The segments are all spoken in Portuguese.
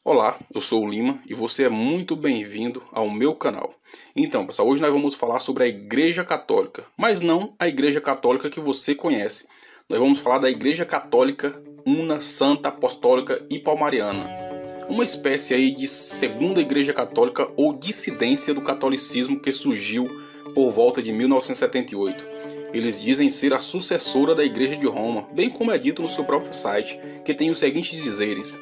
Olá, eu sou o Lima e você é muito bem-vindo ao meu canal. Então, pessoal, hoje nós vamos falar sobre a Igreja Católica, mas não a Igreja Católica que você conhece. Nós vamos falar da Igreja Católica Una, Santa, Apostólica e Palmariana. Uma espécie aí de segunda Igreja Católica ou dissidência do catolicismo que surgiu por volta de 1978. Eles dizem ser a sucessora da Igreja de Roma, bem como é dito no seu próprio site, que tem os seguintes dizeres: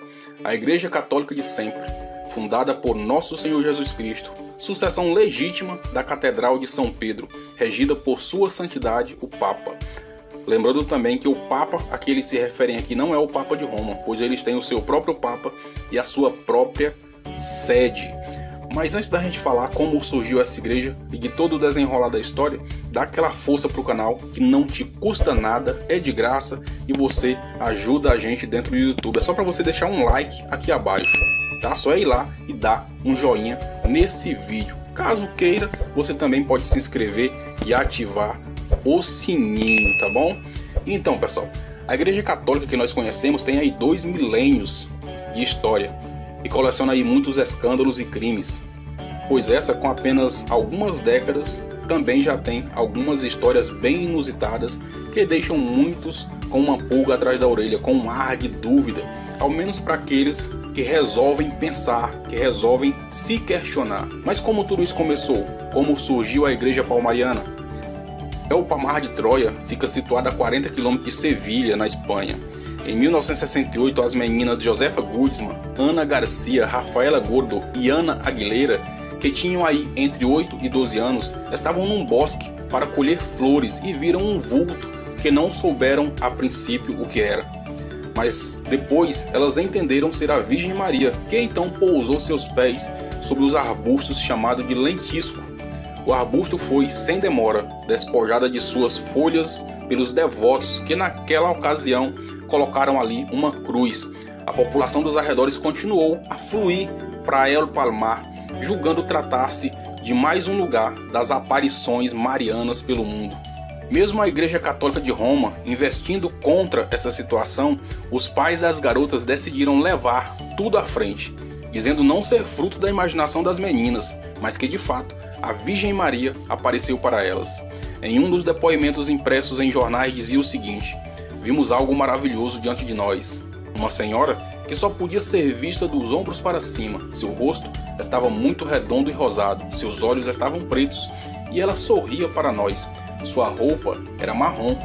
a Igreja Católica de sempre, fundada por Nosso Senhor Jesus Cristo, sucessão legítima da Catedral de São Pedro, regida por Sua Santidade, o Papa. Lembrando também que o Papa a que eles se referem aqui não é o Papa de Roma, pois eles têm o seu próprio Papa e a sua própria sede. Mas antes da gente falar como surgiu essa igreja e de todo o desenrolar da história, dá aquela força pro canal que não te custa nada, é de graça e você ajuda a gente dentro do YouTube. É só para você deixar um like aqui abaixo, tá? Só é ir lá e dar um joinha nesse vídeo. Caso queira, você também pode se inscrever e ativar o sininho, tá bom? Então, pessoal, a Igreja Católica que nós conhecemos tem aí 2 milênios de história e coleciona aí muitos escândalos e crimes, pois essa, com apenas algumas décadas, também já tem algumas histórias bem inusitadas que deixam muitos com uma pulga atrás da orelha, com um ar de dúvida, ao menos para aqueles que resolvem pensar, que resolvem se questionar. Mas como tudo isso começou? Como surgiu a Igreja Palmariana? O Palmar de Troia fica situado a 40 km de Sevilha, na Espanha. Em 1968, as meninas Josefa Guzmán, Ana Garcia, Rafaela Gordo e Ana Aguilera, que tinham aí entre 8 e 12 anos, estavam num bosque para colher flores e viram um vulto que não souberam a princípio o que era. Mas depois elas entenderam ser a Virgem Maria, que então pousou seus pés sobre os arbustos chamados de lentisco. O arbusto foi, sem demora, despojada de suas folhas pelos devotos que naquela ocasião colocaram ali uma cruz. A população dos arredores continuou a fluir para El Palmar, julgando tratar-se de mais um lugar das aparições marianas pelo mundo. Mesmo a Igreja Católica de Roma investindo contra essa situação, os pais das garotas decidiram levar tudo à frente, dizendo não ser fruto da imaginação das meninas, mas que de fato a Virgem Maria apareceu para elas. Em um dos depoimentos impressos em jornais dizia o seguinte: vimos algo maravilhoso diante de nós. Uma senhora que só podia ser vista dos ombros para cima. Seu rosto estava muito redondo e rosado, seus olhos estavam pretos e ela sorria para nós. Sua roupa era marrom.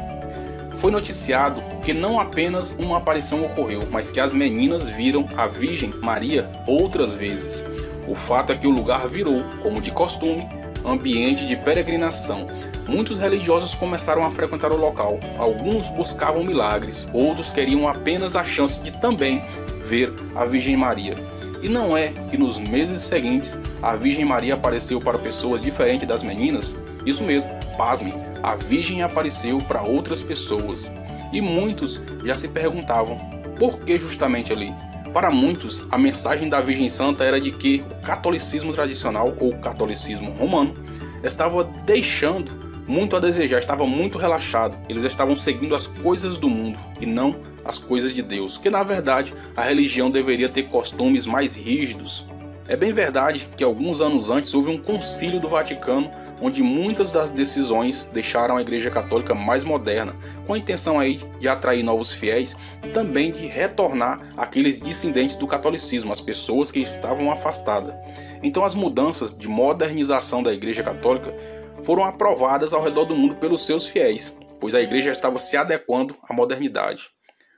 Foi noticiado que não apenas uma aparição ocorreu, mas que as meninas viram a Virgem Maria outras vezes. O fato é que o lugar virou, como de costume, ambiente de peregrinação. Muitos religiosos começaram a frequentar o local. Alguns buscavam milagres, outros queriam apenas a chance de também ver a Virgem Maria. E não é que nos meses seguintes a Virgem Maria apareceu para pessoas diferentes das meninas? Isso mesmo, pasmem, a Virgem apareceu para outras pessoas. E muitos já se perguntavam, por que justamente ali? Para muitos, a mensagem da Virgem Santa era de que o catolicismo tradicional, ou catolicismo romano, estava deixando muito a desejar, estava muito relaxado. Eles estavam seguindo as coisas do mundo e não as coisas de Deus, que na verdade a religião deveria ter costumes mais rígidos. É bem verdade que alguns anos antes houve um concílio do Vaticano, onde muitas das decisões deixaram a Igreja Católica mais moderna, com a intenção aí de atrair novos fiéis e também de retornar aqueles dissidentes do catolicismo, as pessoas que estavam afastadas. Então as mudanças de modernização da Igreja Católica foram aprovadas ao redor do mundo pelos seus fiéis, pois a Igreja estava se adequando à modernidade.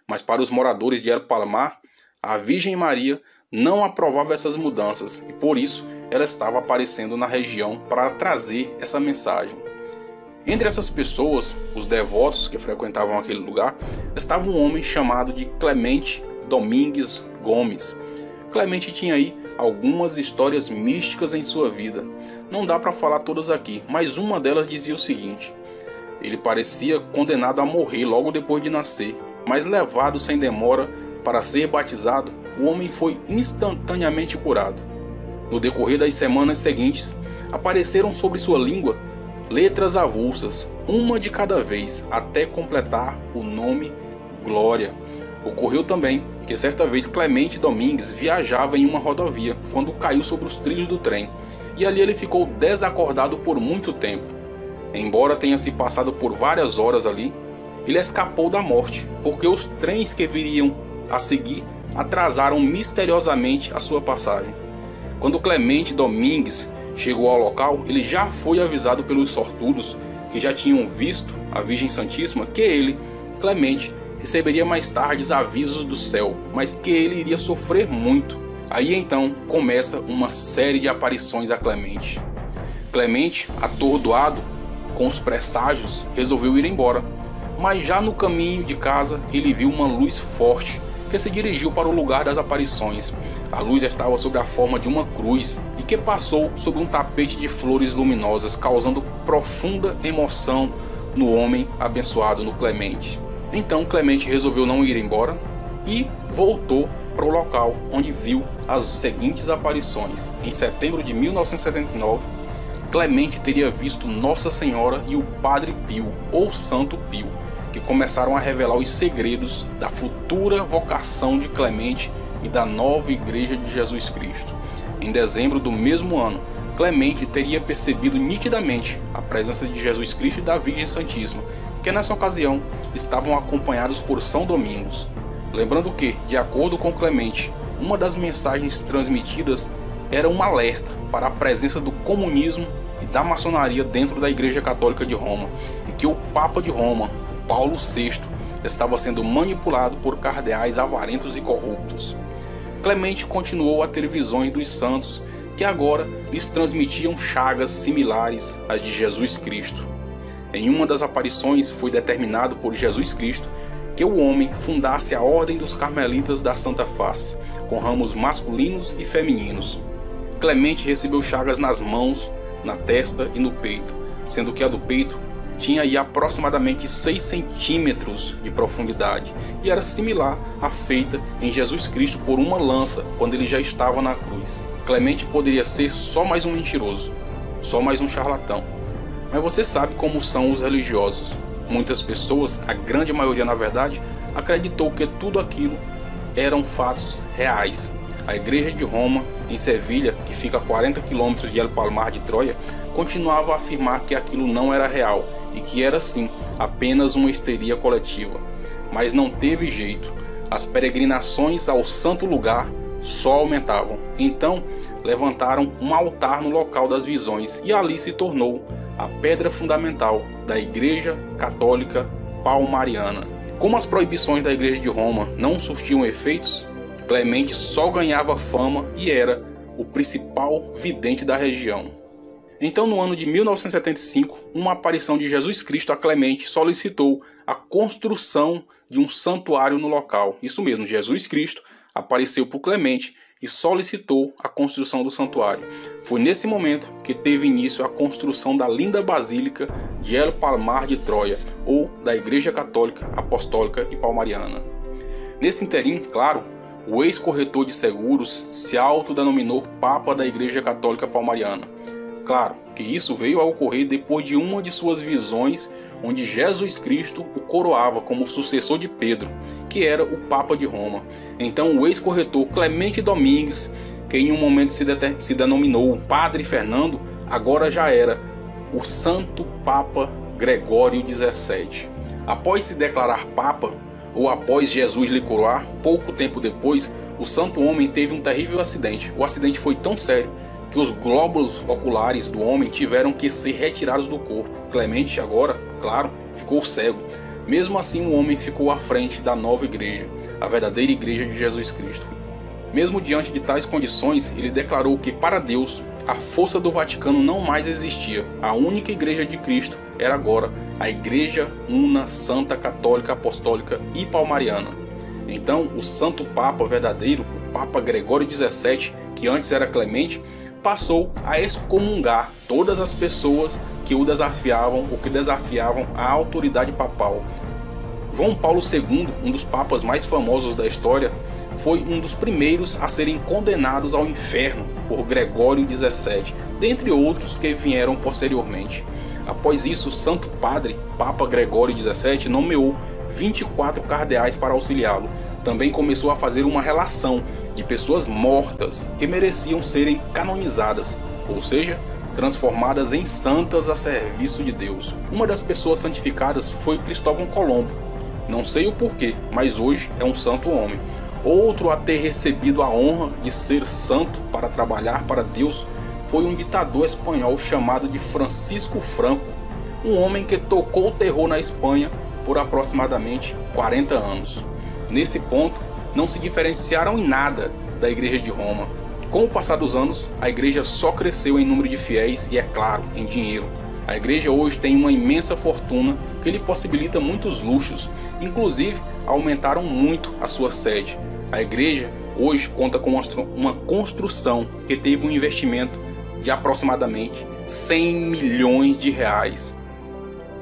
Mas para os moradores de El Palmar, a Virgem Maria não aprovava essas mudanças e por isso ela estava aparecendo na região para trazer essa mensagem. Entre essas pessoas, os devotos que frequentavam aquele lugar, estava um homem chamado de Clemente Domingues Gomes. Clemente tinha aí algumas histórias místicas em sua vida. Não dá para falar todas aqui, mas uma delas dizia o seguinte: ele parecia condenado a morrer logo depois de nascer, mas levado sem demora para ser batizado, o homem foi instantaneamente curado. No decorrer das semanas seguintes, apareceram sobre sua língua letras avulsas, uma de cada vez, até completar o nome Glória. Ocorreu também que certa vez Clemente Domingues viajava em uma rodovia quando caiu sobre os trilhos do trem, e ali ele ficou desacordado por muito tempo. Embora tenha se passado por várias horas ali, ele escapou da morte, porque os trens que viriam a seguir atrasaram misteriosamente a sua passagem. Quando Clemente Domingues chegou ao local, ele já foi avisado pelos sortudos que já tinham visto a Virgem Santíssima que ele, Clemente, receberia mais tarde avisos do céu, mas que ele iria sofrer muito. Aí então começa uma série de aparições a Clemente. Clemente, atordoado com os presságios, resolveu ir embora, mas já no caminho de casa ele viu uma luz forte que se dirigiu para o lugar das aparições. A luz estava sob a forma de uma cruz e que passou sob um tapete de flores luminosas, causando profunda emoção no homem abençoado, no Clemente. Então Clemente resolveu não ir embora e voltou para o local onde viu as seguintes aparições. Em setembro de 1979, Clemente teria visto Nossa Senhora e o Padre Pio, ou Santo Pio, que começaram a revelar os segredos da futura vocação de Clemente e da nova Igreja de Jesus Cristo. Em dezembro do mesmo ano, Clemente teria percebido nitidamente a presença de Jesus Cristo e da Virgem Santíssima, que nessa ocasião estavam acompanhados por São Domingos. Lembrando que, de acordo com Clemente, uma das mensagens transmitidas era um alerta para a presença do comunismo e da maçonaria dentro da Igreja Católica de Roma, e que o Papa de Roma, Paulo VI, estava sendo manipulado por cardeais avarentos e corruptos. Clemente continuou a ter visões dos santos que agora lhes transmitiam chagas similares às de Jesus Cristo. Em uma das aparições foi determinado por Jesus Cristo que o homem fundasse a Ordem dos Carmelitas da Santa Face, com ramos masculinos e femininos. Clemente recebeu chagas nas mãos, na testa e no peito, sendo que a do peito tinha aí aproximadamente 6 centímetros de profundidade e era similar à feita em Jesus Cristo por uma lança quando ele já estava na cruz. Clemente poderia ser só mais um mentiroso, só mais um charlatão. Mas você sabe como são os religiosos. Muitas pessoas, a grande maioria na verdade, acreditou que tudo aquilo eram fatos reais. A Igreja de Roma, em Sevilha, que fica a 40 km de El Palmar de Troia, continuava a afirmar que aquilo não era real e que era sim apenas uma histeria coletiva. Mas não teve jeito. As peregrinações ao santo lugar só aumentavam. Então levantaram um altar no local das visões e ali se tornou a pedra fundamental da Igreja Católica Palmariana. Como as proibições da Igreja de Roma não surtiam efeitos, Clemente só ganhava fama e era o principal vidente da região. Então, no ano de 1975, uma aparição de Jesus Cristo a Clemente solicitou a construção de um santuário no local. Isso mesmo, Jesus Cristo apareceu para Clemente e solicitou a construção do santuário. Foi nesse momento que teve início a construção da linda Basílica de El Palmar de Troia, ou da Igreja Católica Apostólica e Palmariana. Nesse interim, claro, o ex-corretor de seguros se autodenominou Papa da Igreja Católica Palmariana. Claro que isso veio a ocorrer depois de uma de suas visões, onde Jesus Cristo o coroava como sucessor de Pedro, que era o Papa de Roma. Então o ex-corretor Clemente Domingues, que em um momento se denominou Padre Fernando, agora já era o Santo Papa Gregório XVII. Após se declarar Papa, ou após Jesus lhe coroar, pouco tempo depois, o santo homem teve um terrível acidente. O acidente foi tão sério que os glóbulos oculares do homem tiveram que ser retirados do corpo. Clemente agora, claro, ficou cego. Mesmo assim, o homem ficou à frente da nova igreja, a verdadeira igreja de Jesus Cristo. Mesmo diante de tais condições, ele declarou que para Deus a força do Vaticano não mais existia. A única igreja de Cristo era agora a Igreja Una, Santa, Católica, Apostólica e Palmariana. Então, o Santo Papa verdadeiro, o Papa Gregório XVII, que antes era Clemente, passou a excomungar todas as pessoas que o desafiavam ou que desafiavam a autoridade papal. João Paulo II, um dos papas mais famosos da história, foi um dos primeiros a serem condenados ao inferno por Gregório XVII, dentre outros que vieram posteriormente. Após isso, o Santo Padre, Papa Gregório XVII, nomeou 24 cardeais para auxiliá-lo. Também começou a fazer uma relação de pessoas mortas que mereciam serem canonizadas, ou seja, transformadas em santas a serviço de Deus. Uma das pessoas santificadas foi Cristóvão Colombo. Não sei o porquê, mas hoje é um santo homem. Outro a ter recebido a honra de ser santo para trabalhar para Deus foi um ditador espanhol chamado de Francisco Franco, um homem que tocou o terror na Espanha por aproximadamente 40 anos. Nesse ponto, não se diferenciaram em nada da Igreja de Roma. Com o passar dos anos, a igreja só cresceu em número de fiéis e, é claro, em dinheiro. A igreja hoje tem uma imensa fortuna que lhe possibilita muitos luxos, inclusive aumentaram muito a sua sede. A igreja hoje conta com uma construção que teve um investimento de aproximadamente 100 milhões de reais.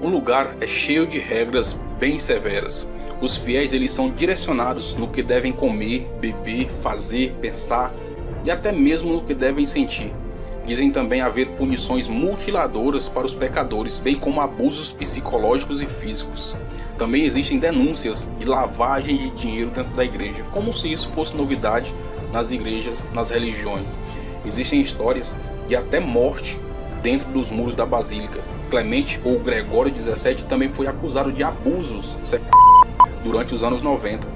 O lugar é cheio de regras bem severas. Os fiéis eles são direcionados no que devem comer, beber, fazer, pensar e até mesmo no que devem sentir. Dizem também haver punições mutiladoras para os pecadores, bem como abusos psicológicos e físicos. Também existem denúncias de lavagem de dinheiro dentro da igreja, como se isso fosse novidade nas igrejas, nas religiões. Existem histórias de até morte dentro dos muros da Basílica. Clemente ou Gregório XVII também foi acusado de abusos durante os anos 90.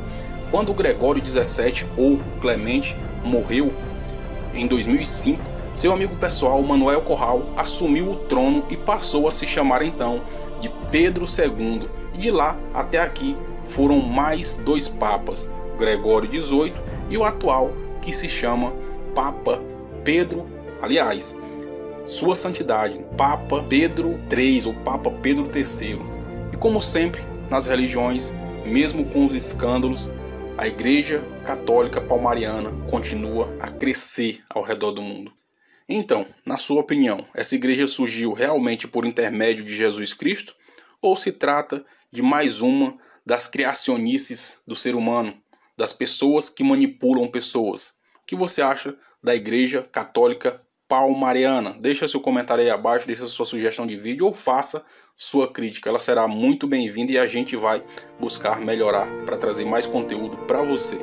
Quando Gregório XVII ou Clemente morreu em 2005, seu amigo pessoal Manuel Corral assumiu o trono e passou a se chamar então de Pedro II. E de lá até aqui foram mais 2 papas, Gregório XVIII e o atual que se chama Papa Pedro, aliás, Sua Santidade, Papa Pedro III ou Papa Pedro III. E como sempre nas religiões, mesmo com os escândalos, a Igreja Católica Palmariana continua a crescer ao redor do mundo. Então, na sua opinião, essa igreja surgiu realmente por intermédio de Jesus Cristo? Ou se trata de mais uma das criacionices do ser humano, das pessoas que manipulam pessoas? O que você acha da Igreja Católica Palmariana? Deixa seu comentário aí abaixo, deixa sua sugestão de vídeo ou faça sua crítica. Ela será muito bem-vinda e a gente vai buscar melhorar para trazer mais conteúdo para você.